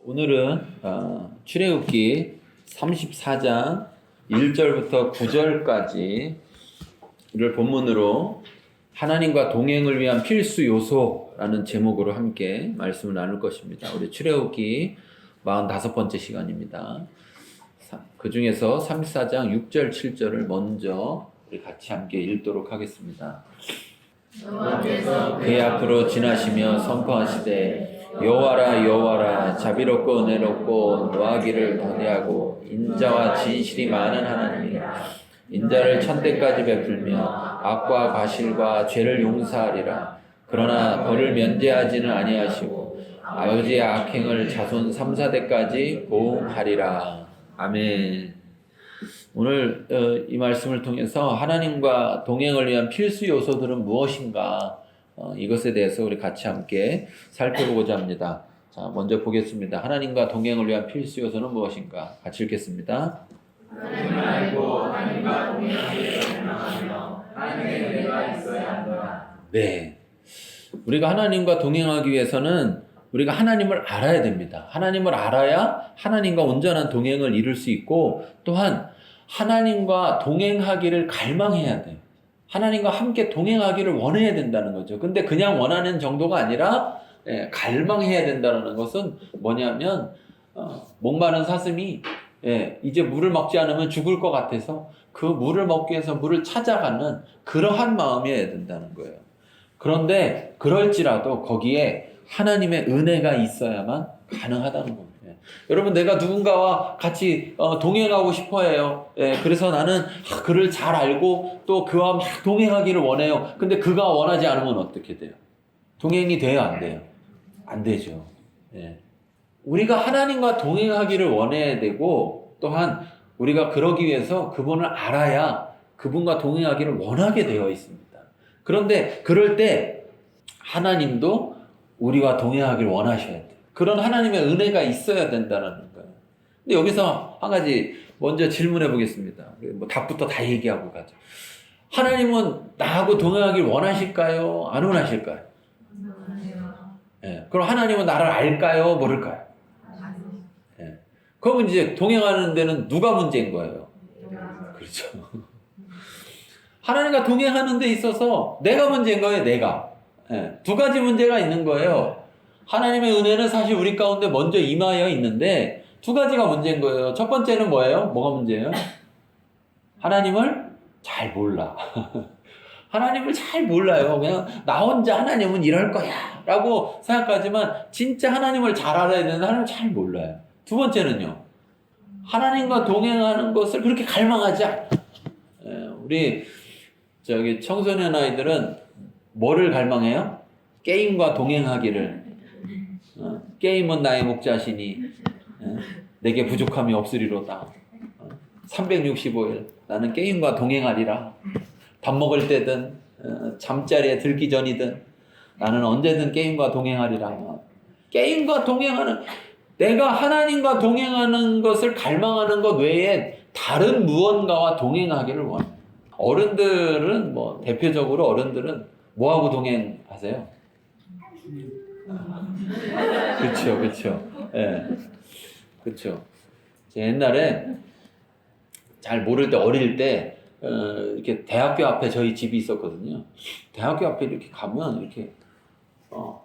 오늘은 출애굽기 34장 1절부터 9절까지를 본문으로 하나님과 동행을 위한 필수 요소라는 제목으로 함께 말씀을 나눌 것입니다. 우리 출애굽기 45번째 시간입니다. 그 중에서 34장 6절 7절을 먼저 우리 같이 함께 읽도록 하겠습니다. 그의 앞으로 지나시며 선포하시되 여호와라 여호와라 자비롭고 은혜롭고 노하기를 더디하고 인자와 진실이 많은 하나님이라. 인자를 천대까지 베풀며 악과 과실과 죄를 용서하리라. 그러나 벌을 면제하지는 아니하시고 아버지의 악행을 자손 3, 4대까지 보응하리라. 아멘. 오늘 이 말씀을 통해서 하나님과 동행을 위한 필수 요소들은 무엇인가, 이것에 대해서 우리 같이 함께 살펴보고자 합니다. 자, 먼저 보겠습니다. 하나님과 동행을 위한 필수 요소는 무엇인가? 같이 읽겠습니다. 하나님을 알고 하나님과 동행하기를 원하며 하나님의 은혜가 있어야 한다. 네, 우리가 하나님과 동행하기 위해서는 우리가 하나님을 알아야 됩니다. 하나님을 알아야 하나님과 온전한 동행을 이룰 수 있고, 또한 하나님과 동행하기를 갈망해야 돼요. 하나님과 함께 동행하기를 원해야 된다는 거죠. 근데 그냥 원하는 정도가 아니라 갈망해야 된다는 것은 뭐냐면 목마른 사슴이 이제 물을 먹지 않으면 죽을 것 같아서 그 물을 먹기 위해서 물을 찾아가는 그러한 마음이어야 된다는 거예요. 그런데 그럴지라도 거기에 하나님의 은혜가 있어야만 가능하다는 겁니다. 여러분, 내가 누군가와 같이 동행하고 싶어 해요. 그래서 나는 그를 잘 알고 또 그와 막 동행하기를 원해요. 근데 그가 원하지 않으면 어떻게 돼요? 동행이 돼요, 안 돼요? 안 되죠. 우리가 하나님과 동행하기를 원해야 되고, 또한 우리가 그러기 위해서 그분을 알아야 그분과 동행하기를 원하게 되어 있습니다. 그런데 그럴 때 하나님도 우리와 동행하기를 원하셔야 돼요. 그런 하나님의 은혜가 있어야 된다는 거예요. 근데 여기서 한 가지 먼저 질문해 보겠습니다. 뭐 답부터 다 얘기하고 가죠. 하나님은 나하고 동행하기를 원하실까요? 안 원하실까요? 그럼 하나님은 나를 알까요? 모를까요? 그러면 이제 동행하는 데는 누가 문제인 거예요? 그렇죠. 하나님과 동행하는 데 있어서 내가 문제인 거예요, 내가. 두 가지 문제가 있는 거예요. 하나님의 은혜는 사실 우리 가운데 먼저 임하여 있는데 두 가지가 문제인 거예요. 첫 번째는 뭐예요? 뭐가 문제예요? 하나님을 잘 몰라. 하나님을 잘 몰라요. 그냥 나 혼자 하나님은 이럴 거야 라고 생각하지만 진짜 하나님을 잘 알아야 되는데 하나님을 잘 몰라요. 두 번째는요, 하나님과 동행하는 것을 그렇게 갈망하지 않아요. 우리 청소년 아이들은 뭐를 갈망해요? 게임과 동행하기를. 게임은 나의 목자시니 내게 부족함이 없으리로다. 365일 나는 게임과 동행하리라. 밥 먹을 때든 잠자리에 들기 전이든 나는 언제든 게임과 동행하리라. 게임과 동행하는, 내가 하나님과 동행하는 것을 갈망하는 것 외에 다른 무언가와 동행하기를 원해요. 어른들은 대표적으로 어른들은 뭐하고 동행하세요? 그렇죠. 그렇죠. 옛날에 잘 모를 때, 어릴 때 이렇게 대학교 앞에 저희 집이 있었거든요. 대학교 앞에 이렇게 가면 이렇게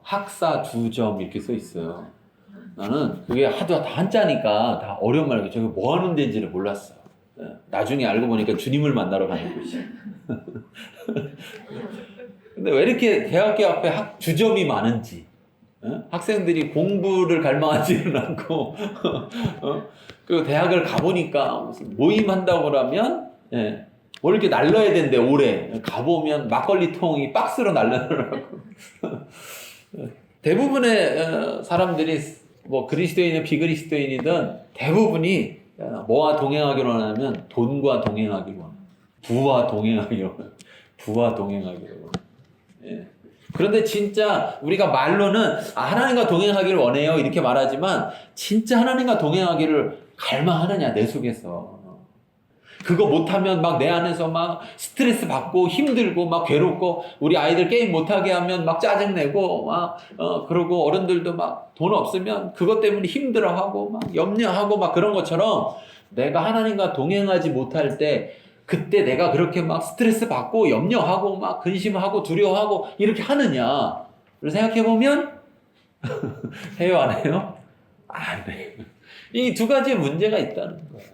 학사 2점 이렇게 써 있어요. 나는 그게 하도 다 한자니까 다 어려운 말이고 저게 뭐 하는 데인지를 몰랐어. 나중에 알고 보니까 주님을 만나러 가는 곳이야. 근데 왜 이렇게 대학교 앞에 주점이 많은지, 학생들이 공부를 갈망하지는 않고, 그리고 대학을 가보니까 무슨 모임한다고 그러면, 뭐 이렇게 날라야 된대, 오래. 가보면 막걸리 통이 박스로 날라더라고. 대부분의 사람들이, 그리스도인이든 비그리스도인이든 대부분이 뭐와 동행하기로 원하면 돈과 동행하기로 원해요. 부와 동행하기로 원해요. 그런데 진짜 우리가 말로는 하나님과 동행하기를 원해요 이렇게 말하지만 진짜 하나님과 동행하기를 갈망하느냐, 내 속에서. 그거 못하면 막 내 안에서 막 스트레스 받고 힘들고 막 괴롭고, 우리 아이들 게임 못하게 하면 막 짜증내고 막 그러고, 어른들도 막 돈 없으면 그것 때문에 힘들어하고 막 염려하고 막 그런 것처럼, 내가 하나님과 동행하지 못할 때 그때 내가 그렇게 막 스트레스 받고 염려하고 막 근심하고 두려워하고 이렇게 하느냐를 생각해 보면 해요, 안 해요? 안 해요. 이 두 가지의 문제가 있다는 거예요.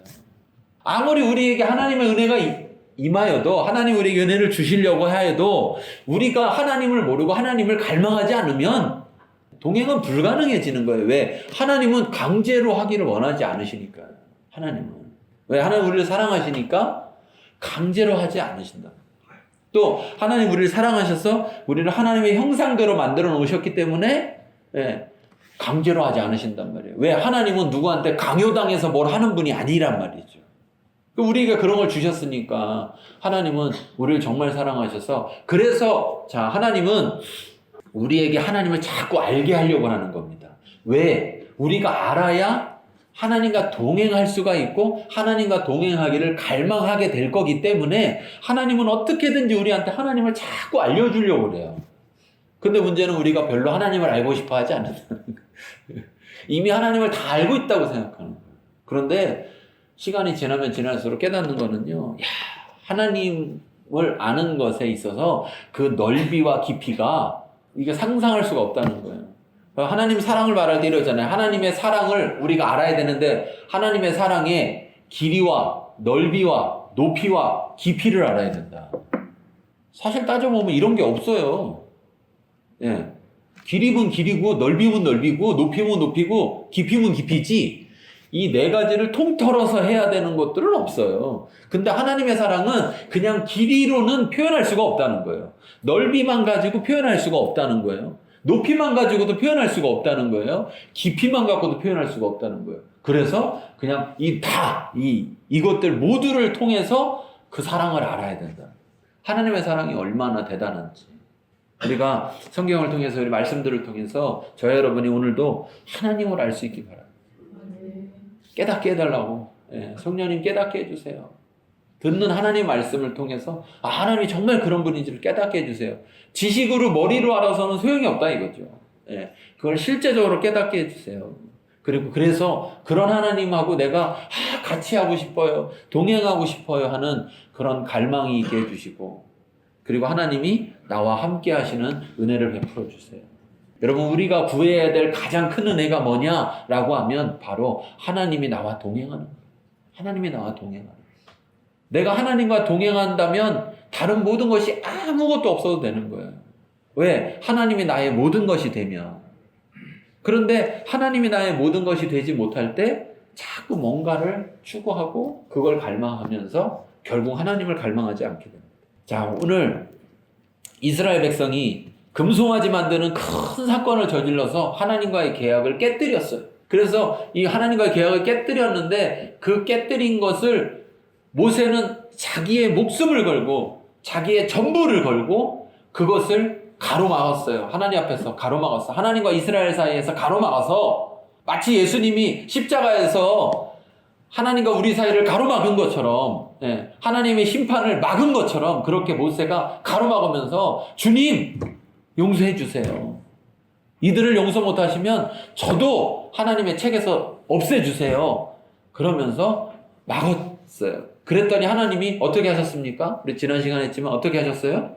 아무리 우리에게 하나님의 은혜가 임하여도, 하나님 우리에게 은혜를 주시려고 하여도, 우리가 하나님을 모르고 하나님을 갈망하지 않으면 동행은 불가능해지는 거예요. 왜? 하나님은 강제로 하기를 원하지 않으시니까요. 하나님은. 왜? 하나님 우리를 사랑하시니까 강제로 하지 않으신다. 또 하나님 우리를 사랑하셔서 우리를 하나님의 형상대로 만들어 놓으셨기 때문에, 예, 강제로 하지 않으신단 말이에요. 왜? 하나님은 누구한테 강요당해서 뭘 하는 분이 아니란 말이죠. 우리에게 그런 걸 주셨으니까 하나님은 우리를 정말 사랑하셔서, 그래서 자, 하나님은 우리에게 하나님을 자꾸 알게 하려고 하는 겁니다. 왜? 우리가 알아야 하나님과 동행할 수가 있고 하나님과 동행하기를 갈망하게 될 거기 때문에, 하나님은 어떻게든지 우리한테 하나님을 자꾸 알려주려고 그래요. 근데 문제는 우리가 별로 하나님을 알고 싶어 하지 않는다는 거예요. 이미 하나님을 다 알고 있다고 생각하는 거예요. 그런데 시간이 지나면 지날수록 깨닫는 거는요, 하나님을 아는 것에 있어서 그 넓이와 깊이가 이게 상상할 수가 없다는 거예요. 하나님 사랑을 말할 때 이러잖아요. 하나님의 사랑을 우리가 알아야 되는데, 하나님의 사랑의 길이와 넓이와 높이와 깊이를 알아야 된다. 사실 따져보면 이런 게 없어요. 예. 길이면 길이고, 넓이면 넓이고, 높이면 높이고, 깊이면 깊이지, 이 네 가지를 통틀어서 해야 되는 것들은 없어요. 근데 하나님의 사랑은 그냥 길이로는 표현할 수가 없다는 거예요. 넓이만 가지고 표현할 수가 없다는 거예요. 높이만 가지고도 표현할 수가 없다는 거예요. 깊이만 갖고도 표현할 수가 없다는 거예요. 그래서 그냥 이것들 모두를 통해서 그 사랑을 알아야 된다. 하나님의 사랑이 얼마나 대단한지. 우리가 성경을 통해서, 우리 말씀들을 통해서 저와 여러분이 오늘도 하나님을 알 수 있기 바랍니다. 깨닫게 해달라고. 예, 성령님 깨닫게 해주세요. 듣는 하나님 말씀을 통해서 하나님이 정말 그런 분인지를 깨닫게 해주세요. 지식으로 머리로 알아서는 소용이 없다 이거죠. 예, 그걸 실제적으로 깨닫게 해주세요. 그리고 그래서 그런 하나님하고 내가 같이 하고 싶어요, 동행하고 싶어요 하는 그런 갈망이 있게 해주시고, 그리고 하나님이 나와 함께 하시는 은혜를 베풀어 주세요. 여러분, 우리가 구해야 될 가장 큰 은혜가 뭐냐라고 하면 바로 하나님이 나와 동행하는 거예요. 하나님이 나와 동행하는 거예요. 내가 하나님과 동행한다면 다른 모든 것이 아무것도 없어도 되는 거예요. 왜? 하나님이 나의 모든 것이 되면. 그런데 하나님이 나의 모든 것이 되지 못할 때 자꾸 뭔가를 추구하고 그걸 갈망하면서 결국 하나님을 갈망하지 않게 됩니다. 자, 오늘 이스라엘 백성이 금송아지 만드는 큰 사건을 저질러서 하나님과의 계약을 깨뜨렸어요. 그래서 이 하나님과의 계약을 깨뜨렸는데, 그 깨뜨린 것을 모세는 자기의 목숨을 걸고 자기의 전부를 걸고 그것을 가로막았어요. 하나님 앞에서 가로막았어. 하나님과 이스라엘 사이에서 가로막아서, 마치 예수님이 십자가에서 하나님과 우리 사이를 가로막은 것처럼, 하나님의 심판을 막은 것처럼 그렇게 모세가 가로막으면서, 주님 용서해 주세요. 이들을 용서 못하시면 저도 하나님의 책에서 없애주세요. 그러면서 막았어요. 그랬더니 하나님이 어떻게 하셨습니까? 우리 지난 시간에 했지만 어떻게 하셨어요?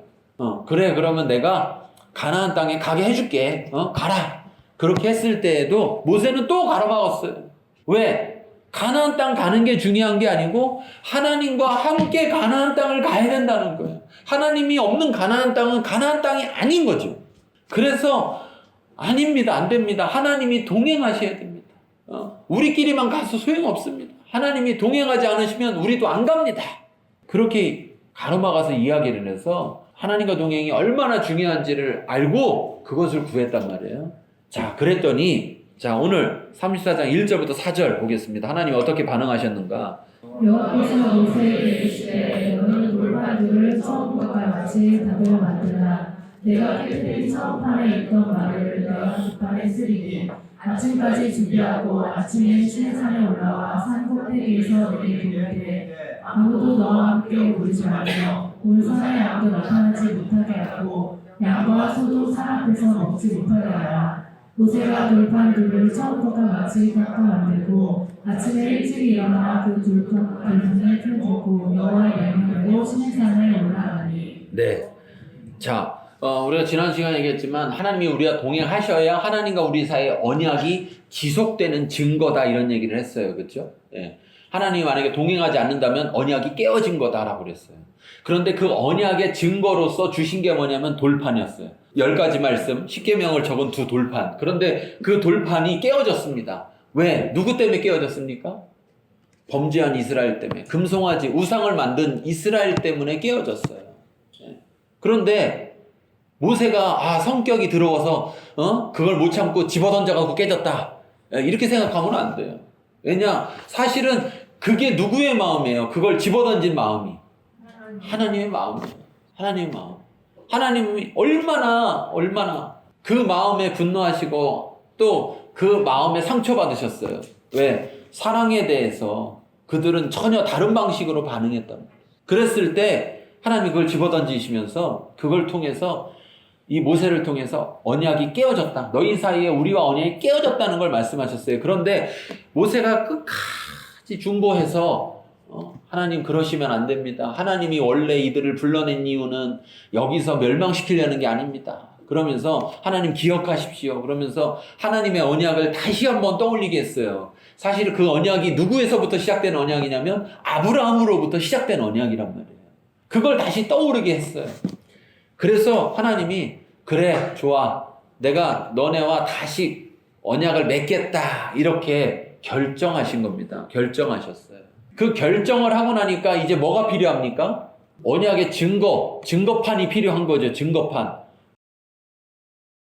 그래, 그러면 내가 가나안 땅에 가게 해줄게. 가라. 그렇게 했을 때에도 모세는 또 가로막았어요. 왜? 가나안 땅 가는 게 중요한 게 아니고 하나님과 함께 가나안 땅을 가야 된다는 거예요. 하나님이 없는 가나안 땅은 가나안 땅이 아닌 거죠. 그래서 아닙니다. 안 됩니다. 하나님이 동행하셔야 됩니다. 우리끼리만 가서 소용없습니다. 하나님이 동행하지 않으시면 우리도 안 갑니다. 그렇게 가로막아서 이야기를 해서 하나님과 동행이 얼마나 중요한지를 알고 그것을 구했단 말이에요. 자, 그랬더니 오늘 34장 1절부터 4절 보겠습니다. 하나님이 어떻게 반응하셨는가? 여호와께서 모세에게 이르시되 너는 돌판들을 처음과 같이 다들 만들라. 내가 깨뜨린 처음판에 있던 말을 내가 뒷판에 쓰리니 아침까지 준비하고 아침에 시내산에 올라와 산 꼭대기에서 내게 부르되 아무도 너와 함께 오르지 말며 온 산의 양도 나타나지 못하게 하고 양과 소도 산 앞에서 먹지 못하게 하라. 모세가 돌판 둘을 처음과 같이 깎아 만들고 아침에 일찍 일어나 그 돌판을 풀고 여호와의 명령대로 시내산에 올라가니. 네. 자, 우리가 지난 시간에 얘기했지만 하나님이 우리와 동행하셔야 하나님과 우리 사이의 언약이 지속되는 증거다 이런 얘기를 했어요. 그렇죠? 예. 하나님이 만약에 동행하지 않는다면 언약이 깨어진 거다라고 그랬어요. 그런데 그 언약의 증거로서 주신 게 뭐냐면 돌판이었어요. 10가지 말씀, 10계명을 적은 두 돌판. 그런데 그 돌판이 깨어졌습니다. 왜? 누구 때문에 깨어졌습니까? 범죄한 이스라엘 때문에. 금송아지, 우상을 만든 이스라엘 때문에 깨어졌어요. 예. 그런데 모세가 성격이 더러워서 그걸 못 참고 집어던져갖고 깨졌다. 이렇게 생각하면 안 돼요. 왜냐? 사실은 그게 누구의 마음이에요? 그걸 집어던진 마음이. 하나님의 마음이에요. 하나님의 마음. 하나님이 얼마나 그 마음에 분노하시고 또 그 마음에 상처받으셨어요. 왜? 사랑에 대해서 그들은 전혀 다른 방식으로 반응했단 말이에요. 그랬을 때 하나님이 그걸 집어던지시면서 그걸 통해서 이 모세를 통해서 언약이 깨어졌다. 너희 사이에 우리와 언약이 깨어졌다는 걸 말씀하셨어요. 그런데 모세가 끝까지 중보해서 하나님 그러시면 안 됩니다. 하나님이 원래 이들을 불러낸 이유는 여기서 멸망시키려는 게 아닙니다. 그러면서 하나님 기억하십시오. 그러면서 하나님의 언약을 다시 한번 떠올리게 했어요. 사실 그 언약이 누구에서부터 시작된 언약이냐면 아브라함으로부터 시작된 언약이란 말이에요. 그걸 다시 떠오르게 했어요. 그래서 하나님이 그래 좋아 내가 너네와 다시 언약을 맺겠다 이렇게 결정하신 겁니다. 결정하셨어요. 그 결정을 하고 나니까 이제 뭐가 필요합니까? 언약의 증거판이 필요한 거죠. 증거판.